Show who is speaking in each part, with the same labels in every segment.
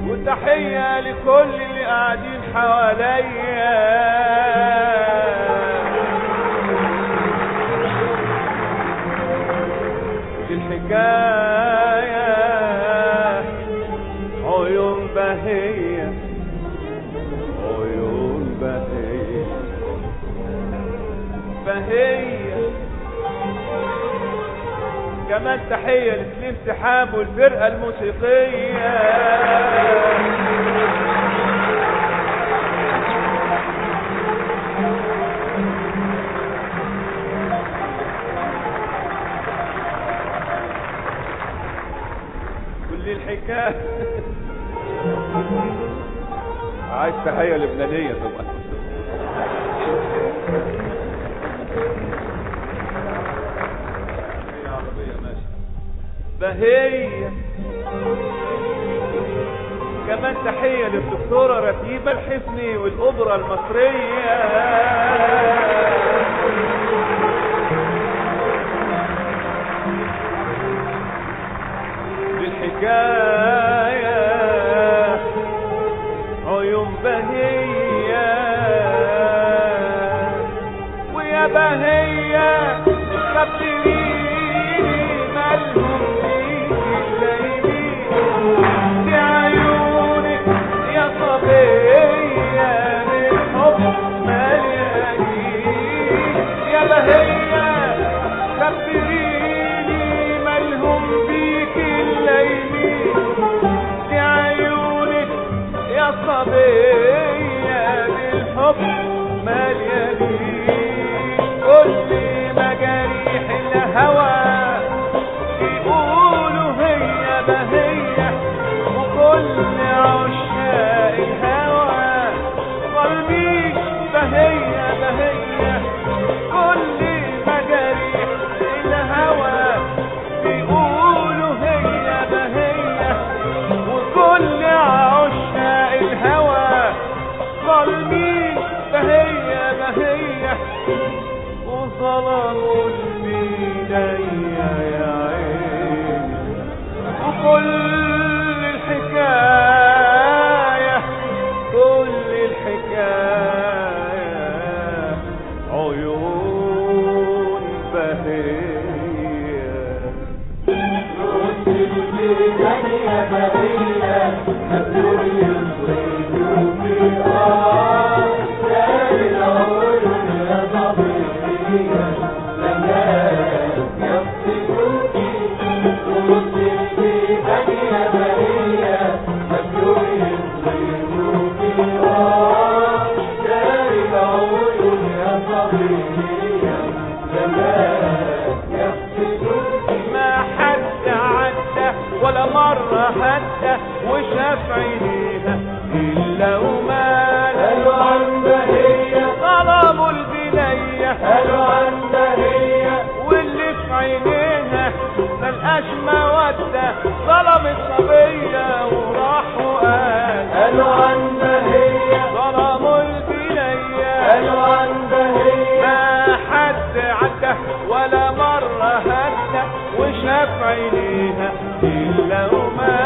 Speaker 1: وتحية لكل اللي قاعدين حواليا، الحكاية عيون بهية، عيون بهية بهية. كمان تحية لسليم سحاب والفرقة الموسيقية، كل الحكاية.
Speaker 2: عايز تحية لبنانية طبعا.
Speaker 1: بهية. كمان تحية للدكتورة رتيبة الحفني والأوبرا المصرية، بالحكاية عيون بهية. ويا بهية خبريني مالهم صبية بالحب مليانين. كل مجاريح الهوى يقولوا هي بهية، وكل عشاق الهوى ظالمين بهية بهية. كل مجاريح الهوى يقولوا هي بهية، وكل عشاق الهوى ظالمين بهية بهية. ظلم الصبية وراح وقال
Speaker 3: قالوا عن بهية
Speaker 1: ظلموا البنية
Speaker 3: قالوا عن بهية
Speaker 1: ما حد عدى ولا مرة هدى وشاف عينيها إلا وما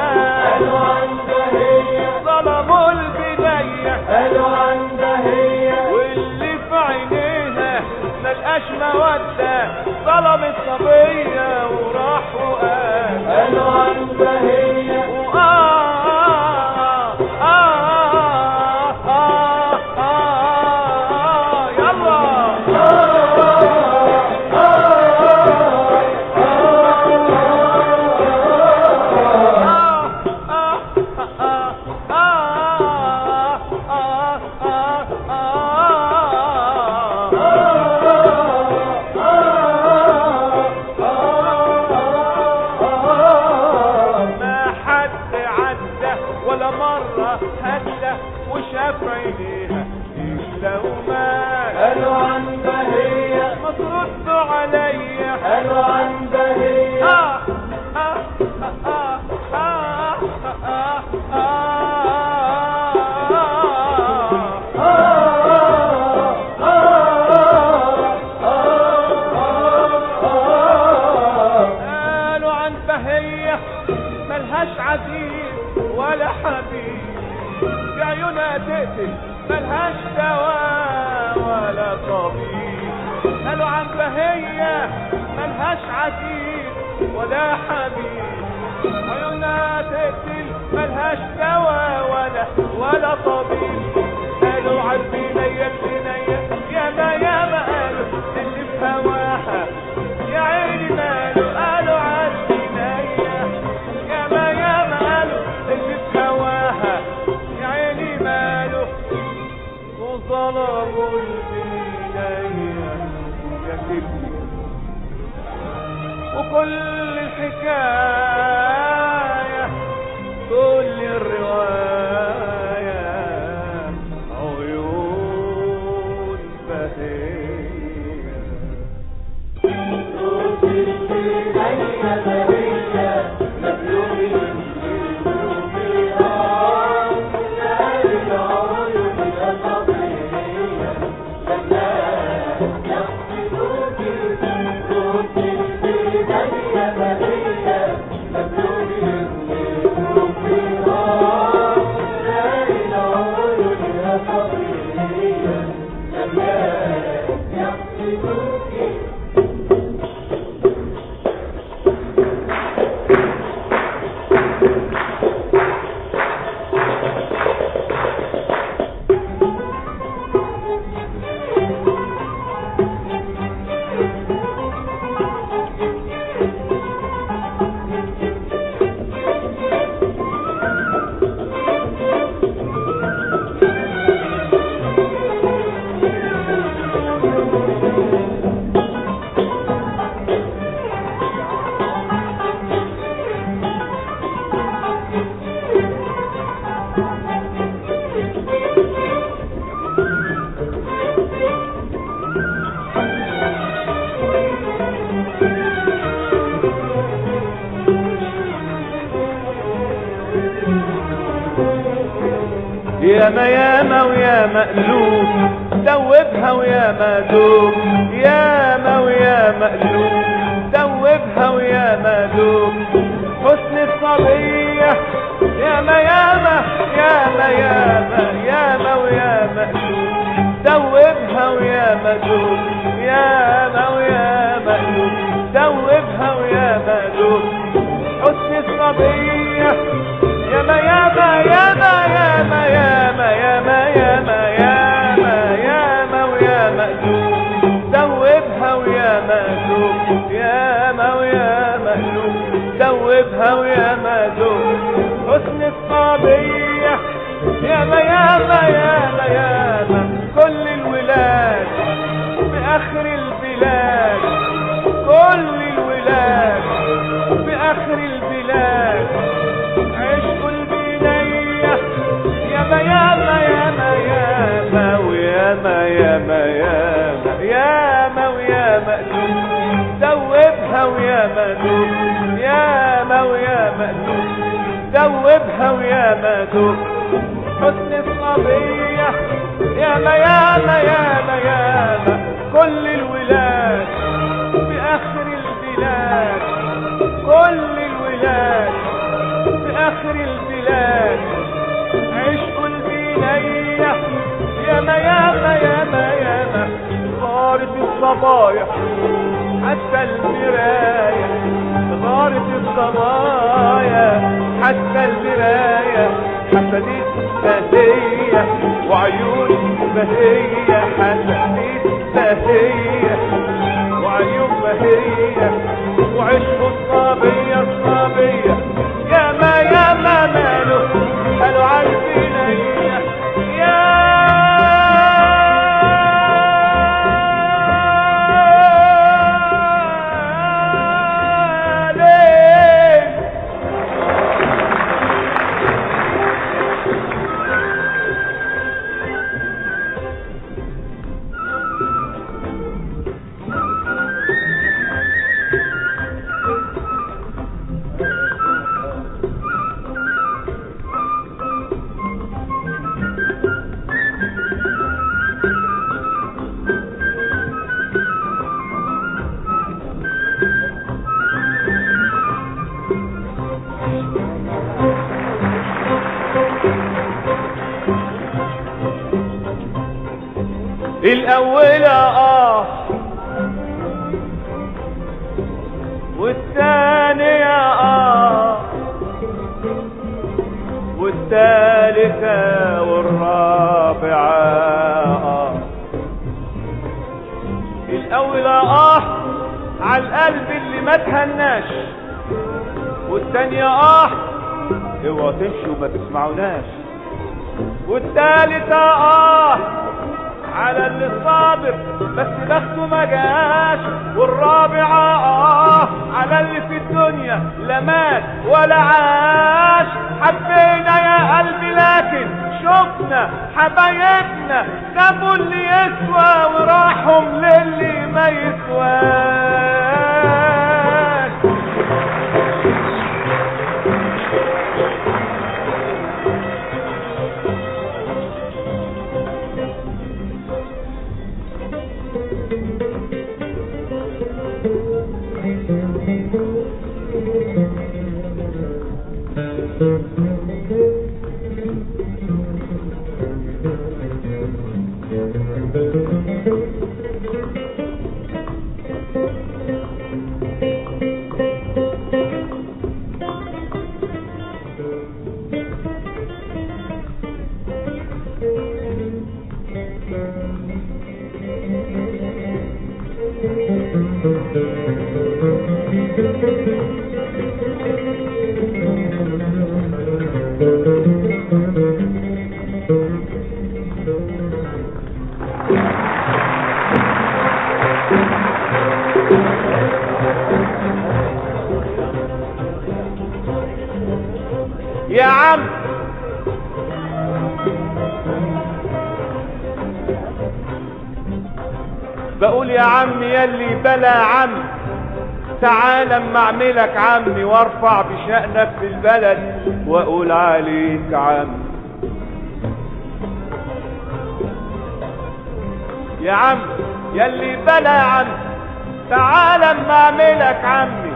Speaker 3: قالوا عن بهية
Speaker 1: ظلموا البنية
Speaker 3: قالوا عن بهية
Speaker 1: واللي في عينيها ملقاش مودة ظلم الصبية وراح وقال
Speaker 3: قالوا عن بهية
Speaker 1: ولا مرة هدى وشاف عينيها إلا وما
Speaker 3: قالوا عن بهية
Speaker 1: ما تردوا عليا
Speaker 3: قالوا عن بهية
Speaker 1: قالوا عن بهية ملهاش عزيز ولا حبيب في عيونها تقتل ملهاش دواء ولا طبيب قالوا عن بهية ملهاش عزيز ولا حبيب عيونها تقتل ملهاش دواء ولا طبيب قالوا عن بنية ياما قالوا اللي في هواها يا عيني ماله قالوا عن بنية ياما قالوا اللي في هواها يا عيني ماله وظلموا البنية يا كبير وكل الحكاية كل الرواية عيون بهية
Speaker 3: صوت البهية بهية مبلول
Speaker 1: ياما ويا مقلوب دوبها ويا مدوب ياما ويا مقلوب دوبها ويا مدوب حسن الصبية ياما ويا مقلوب دوبها ويا مدوب ياما ويا مقلوب دوبها ويا مدوب حسن الصبية ياما ويا مقلوب دوبها ويا مدوب ياما ويا مقلوب دوبها ويا مدوب حسن الصبية ياما كل الولاد بآخر البلاد كل الولاد بآخر البلاد عشقوا البنية ياما ويا مقلوب دوبها ويا مدوب ياما ويا جمالها ويا ما دوب حسن الصبية، ياما ياما ياما ياما كل الولاد في آخر البلاد، كل الولاد في آخر البلاد عشقوا البنية، ياما ياما ياما ياما غارت الصبايا حتى المراية، غارت الصبايا حتى المراية حسدت بهية وعيون بهية، حسدت بهية وعيون بهية وعشقوا الصبية الصبية، ياما ياما ماله قالوا عالبنية يا الأولى والثانية والثالثة والرابعة الأولى على القلب اللي ما تهناش، والثانية اوعوا تمشوا وما تسمعوناش، والثالثة على اللي صابر بس بخته ما جاش، والرابعة على اللي في الدنيا لا مات ولا عاش. حبينا يا قلبي لكن شفنا حبايبنا سابوا اللي يسوى وراحوا للي ما يسواش. يا عم بقول يا عم يلي بلا عم، تعال اما اعملك عمي وارفع بشأنك في البلد واقول عليك عم. يا عم يلي بلا عم، تعال اما اعملك عمي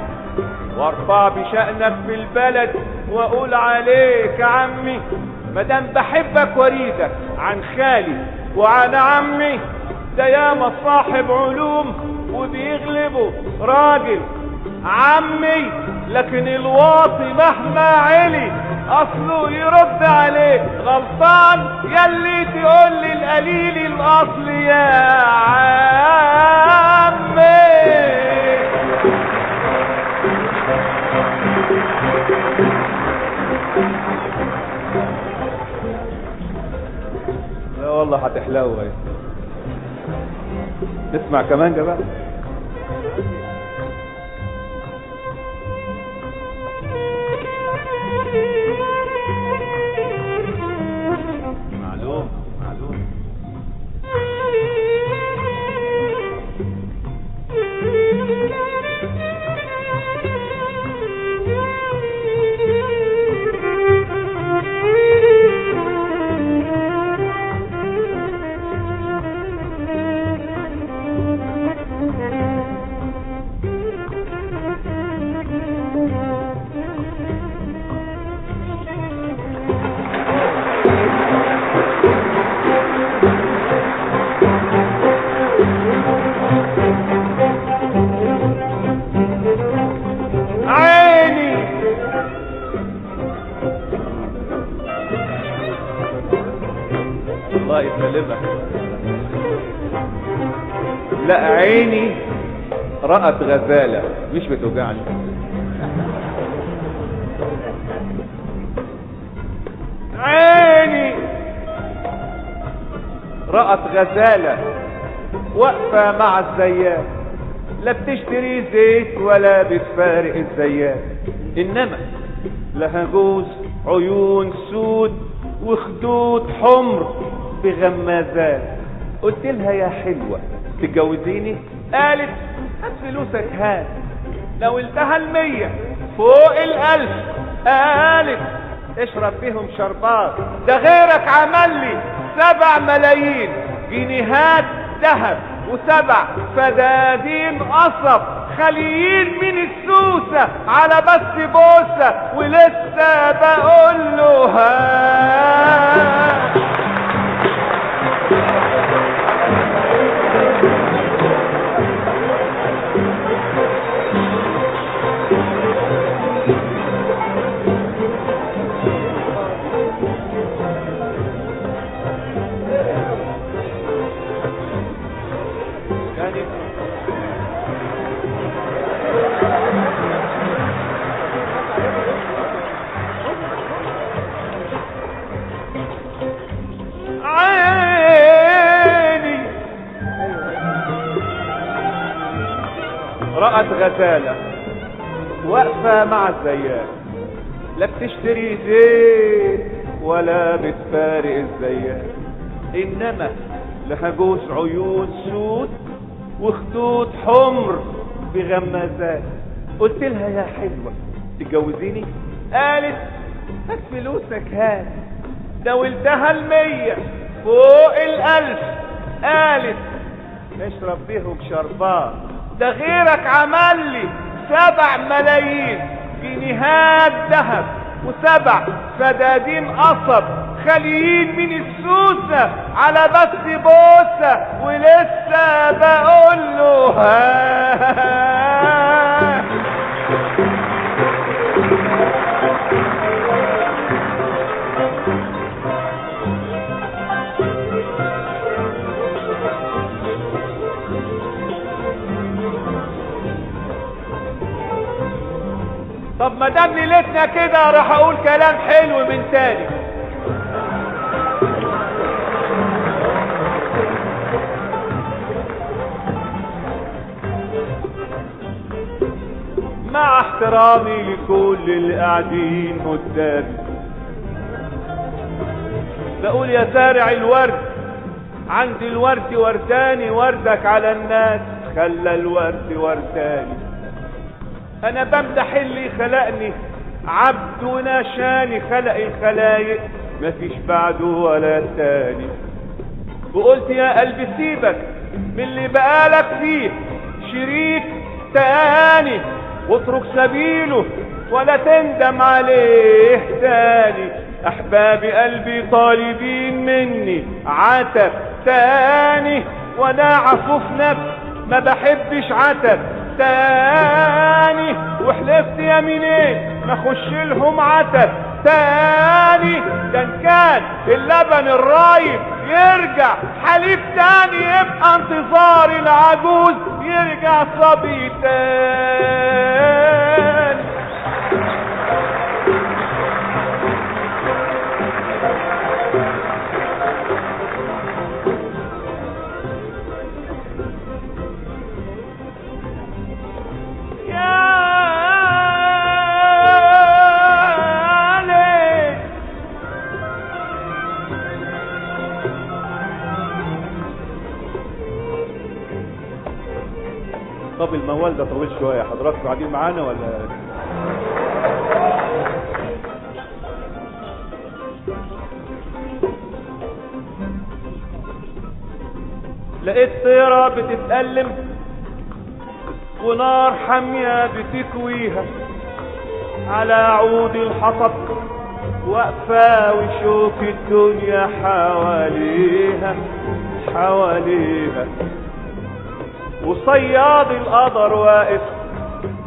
Speaker 1: وارفع بشأنك في البلد واقول عليك عمي. مادام بحبك واريدك عن خالي وعن عمي، ده ياما صاحب علوم وبيغلبه راجل عمي، لكن الواطي مهما علي اصله يرد عليه غلطان. يلي تقول لي القليل الاصل يا عمي.
Speaker 2: لا والله هتحلو اهي. نسمع كمان بقى. معلوم معلوم. الله يسلمك. لا عيني رأت غزالة مش بتوجعني.
Speaker 1: عيني رأت غزالة واقفة مع الزيات، لا بتشتري زيت ولا بتفارق الزيات، انما لها جوز عيون سود وخدود حمر بغمازات. قلت لها يا حلوة تتجوزيني؟ قالت هات فلوسك هات. ناولتها 100 فوق 1000. قالت اشرب فيهم شربات، ده غيرك عمل لي 7 ملايين جنيهات ذهب و7 فدادين قصب خاليين من السوسة على بس بوسة، ولسه بقول له ها. عيني رأت غزالة واقفة مع الزيات، لا بتشتري زيت ولا بتفارق الزيات، انما لها جوز عيون سود وخدود حمر بغمازات. قلت لها يا حلوة تتجوزيني؟ قالت هات فلوسك هات. ناولتها 100 فوق 1000. قالت اشرب بيهم شربات، ده غيرك عمل لي 7 ملايين جنيهات ذهب و7 فدادين قصب خاليين من السوسة على بس بوسة، ولسه بقول له ها. طب ما دام ليلتنا كده راح اقول كلام حلو من تاني. مع احترامي لكل اللي قاعدين قدامي، بقول يا زارع الورد عندي الورد ورداني، وردك على الناس خلى الورد ورداني. انا بمدح اللي خلقني عبد ونشاني، خلق الخلايق مفيش بعده ولا تاني. وقلت يا قلبي سيبك من اللي بقالك فيه شريك تاني، واترك سبيله ولا تندم عليه تاني. احبابي قلبي طالبين مني عتب تاني، وانا عفوف نفس ما بحبش عتب تاني. وحلفت يمينين ما اخش لهم عتب تاني. ده ان كان اللبن الرايب يرجع حليب تاني، يبقى انتظار العجوز يرجع صبي تاني. طب الموال ده طويل شوية، حضراتكم قاعدين معانا ولا؟ لقيت طيرة بتتألم ونار حامية بتكويها على عود الحطب، واقفة وشوف الدنيا حواليها حواليها. وصياد القدر واقف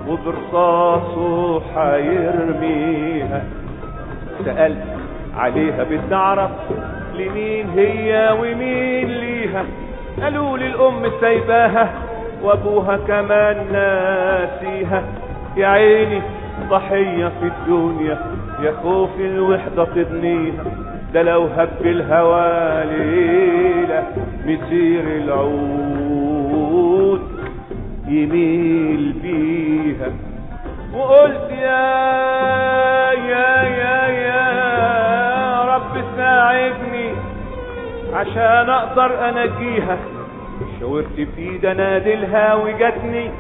Speaker 1: وبرصاصه حيرميها. سألت عليها بدي اعرف لمين هي ومين ليها؟ قالوا لي الام سايباها وابوها كمان ناسيها. يا عيني ضحية في الدنيا يا خوف الوحدة تضنيها، ده لو هب الهوى ليلة مسير العود يميل بيها. وقلت يا رب ساعدني عشان اقدر انجيها. شاورت بايد انادلها وجتني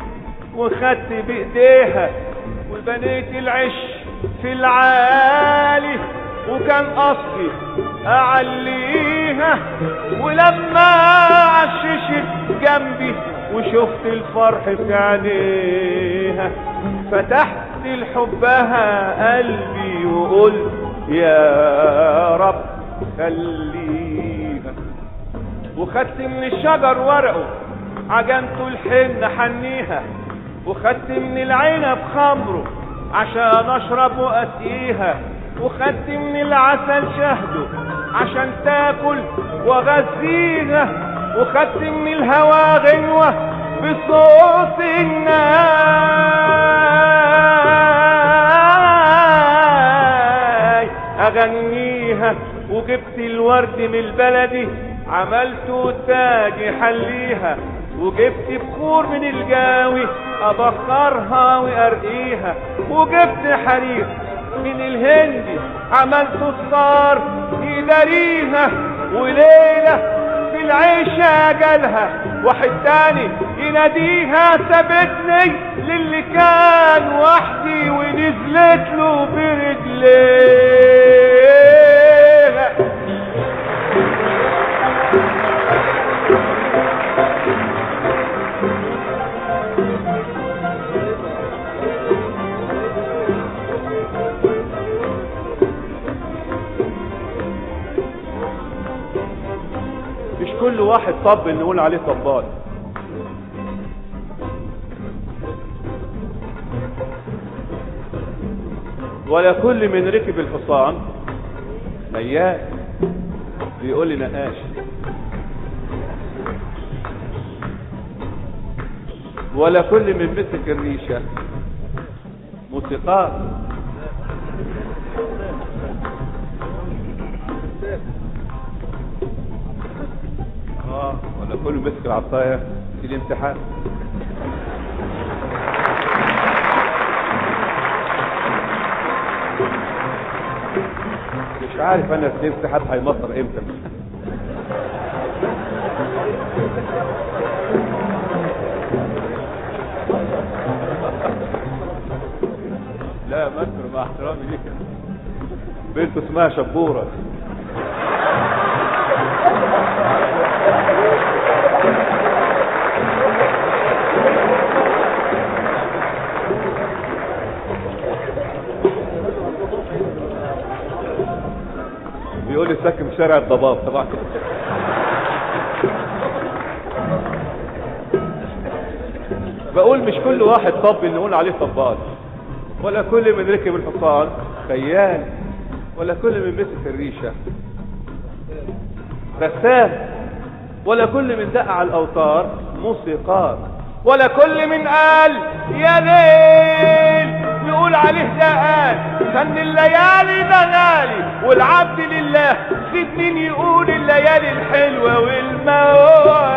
Speaker 1: وخدت بايديها وبنيت العش في العالي وكان قصدي اعليها. ولما عششت جنبي وشفت الفرح في عينيها فتحت لحبها قلبي وقلت يا رب خليها. وخدت من الشجر ورقه عجنته الحنة حنيها، وخدت من العنب خمره عشان اشرب واسقيها، وخدت من العسل شهده عشان تاكل وغذيها، وخدت من الهوا غنوة بصوت الناي اغنيها، وجبت الورد من البلدي عملته تاج يحليها، وجبت بخور من الجاوي ابخرها وارقيها، وجبت حرير من الهندي عملته الصار يداريها. وليلة في العيشة جالها واحد تاني يناديها سابتني للي كان وحدي ونزلت له برجليها. مش كل واحد طب نقول عليه طبال، ولا كل من ركب الحصان ميال بيقول لي نقاش، ولا كل من مسك الريشة موسيقار. ولا كل مسك العصاية في الامتحان. مش عارف انا في الامتحان هيمطر امتى. لا مصر مع احترامي ليك بنت اسمها شبورة. بيقول لي ساكن في شارع الضباب طبعا. بقول مش كل واحد طبل نقول عليه طبال، ولا كل من ركب الحصان خيال، ولا كل من مسك الريشة رسام، ولا كل من دق على الاوتار موسيقار، ولا كل من قال يا ليل نقول عليه ده قال فن الليالي ده غالي والعبد لله. سيب مين يقول الليالي الحلوة والموال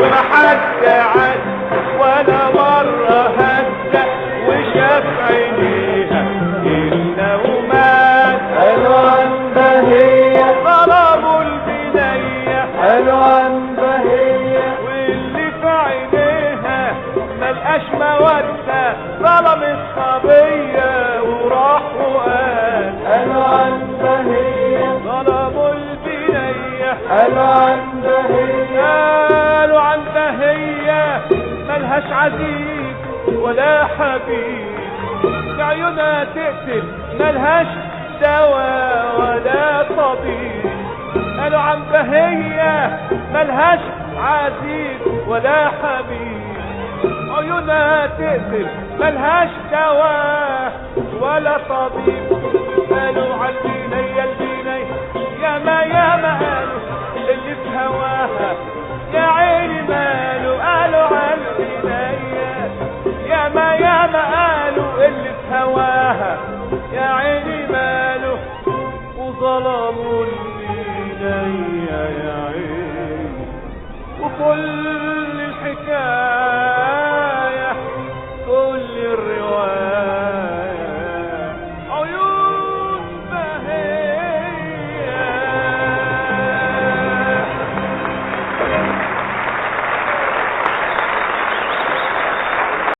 Speaker 1: وما حد عد ولا مرة هدى وشاف عينيها إلا ومات.
Speaker 3: حلوة بهية
Speaker 1: ظلموا البنية
Speaker 3: حلوة بهية
Speaker 1: واللي في عينيها ملقاش مودة ظلم الصبية وراح وقال.
Speaker 3: حلوة بهية
Speaker 1: ظلموا البنية
Speaker 3: حلوة بهية
Speaker 1: قالوا عن بهية ملهاش عزيز ولا حبيب، عيونها تقتل ملهاش دواء ولا طبيب. قالوا عن بهية ملهاش عزيز ولا حبيب، عيونها تقتل ملهاش دواء ولا طبيب. قالوا عالبنية البنية ياما قالوا اللي في هواها يا عيني ماله. قالوا عالبنية ياما قالوا اللي في هواها يا عيني ماله. وظلموا البنية يا عيني وكل